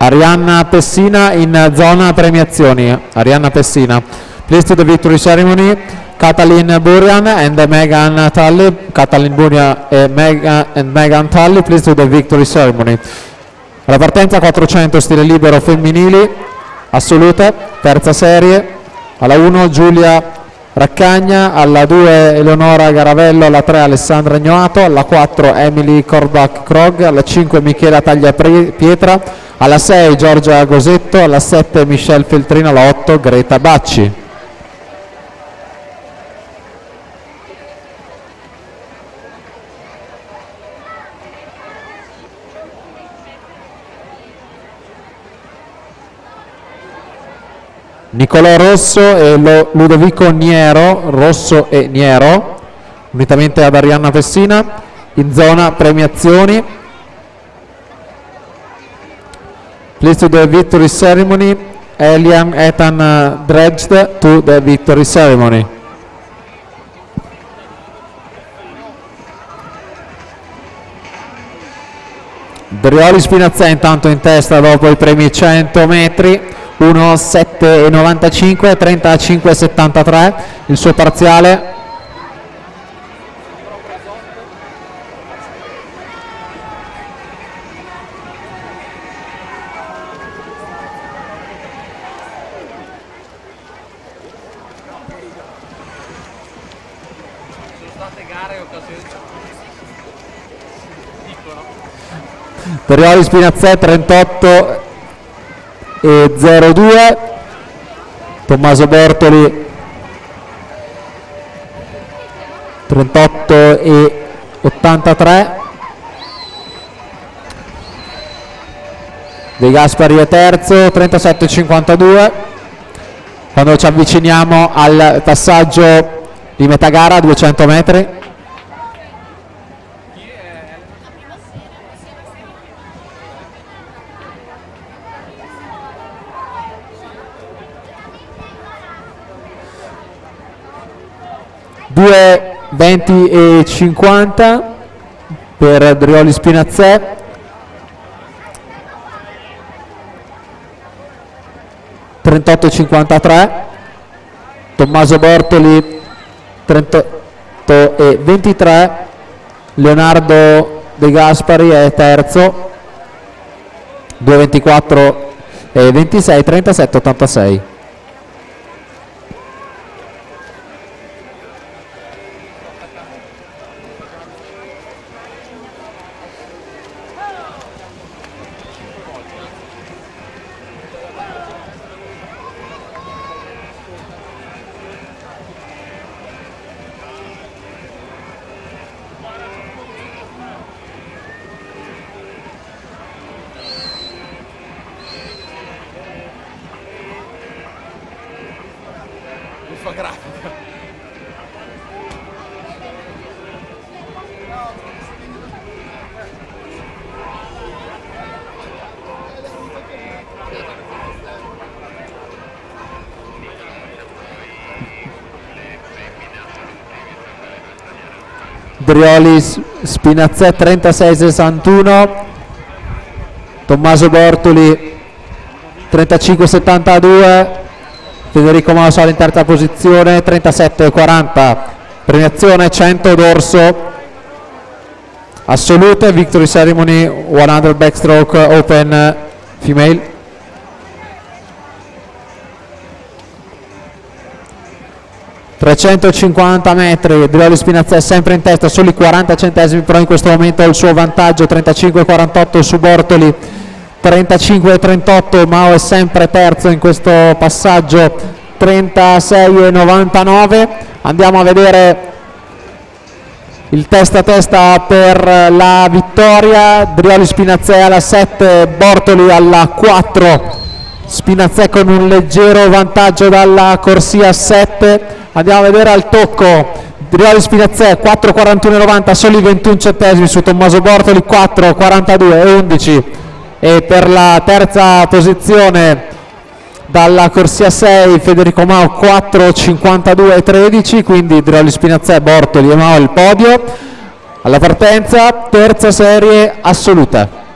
Arianna Pessina in zona premiazioni. Arianna Pessina. Please to the victory ceremony. Katalin Burian and Megan Tully. Katalin Burian e Megan Tully, please to the victory ceremony. La partenza 400 stile libero femminili, assolute, terza serie. Alla 1 Giulia Raccagna, alla 2 Eleonora Garavello, alla 3 Alessandra Ignoato, alla 4 Emily Korbach-Krog, alla 5 Michela Tagliapietra, alla 6 Giorgia Gosetto, alla 7 Michelle Feltrino, alla 8 Greta Bacci. Nicolò Rosso e Ludovico Niero, Rosso e Niero, unitamente ad Arianna Pessina, in zona premiazioni. Please to the victory ceremony, Elian Ethan Dredged to the victory ceremony. Drioli Spinazzè intanto in testa dopo i primi 100 metri. 1:7:95, 35:73 il suo parziale. Drioli Spinazzè 38:02, Tommaso Bortoli 38:83, De Gaspari è terzo 37:52. Quando ci avviciniamo al passaggio di metà gara 200 metri. Due 20:50 per Drioli Spinazzè, (38:53), Tommaso Bortoli 38:23, Leonardo De Gaspari è terzo 2:24:26, 37:86. Drioli Spinazzè 36:61, Tommaso Bortoli 35:72, Federico Mausoli in terza posizione 37:40. Premiazione 100 dorso, assolute, victory ceremony 100 backstroke open female. (350 metri, Drioli Spinazzè sempre in testa, soli 40 centesimi però in questo momento il suo vantaggio, 35:48 su Bortoli, 35:38, Mao è sempre terzo in questo passaggio, 36:99. Andiamo a vedere il testa a testa per la vittoria. Drioli Spinazzè alla 7, Bortoli alla 4, Spinazzè con un leggero vantaggio dalla corsia 7. Andiamo a vedere al tocco, Drioli Spinazzè 4:41,90, soli 21 centesimi su Tommaso Bortoli, 4:42,11, e per la terza posizione dalla corsia 6 Federico Mao 4:52,13, quindi Drioli Spinazzè, Bortoli e Mao il podio. Alla partenza terza serie assoluta.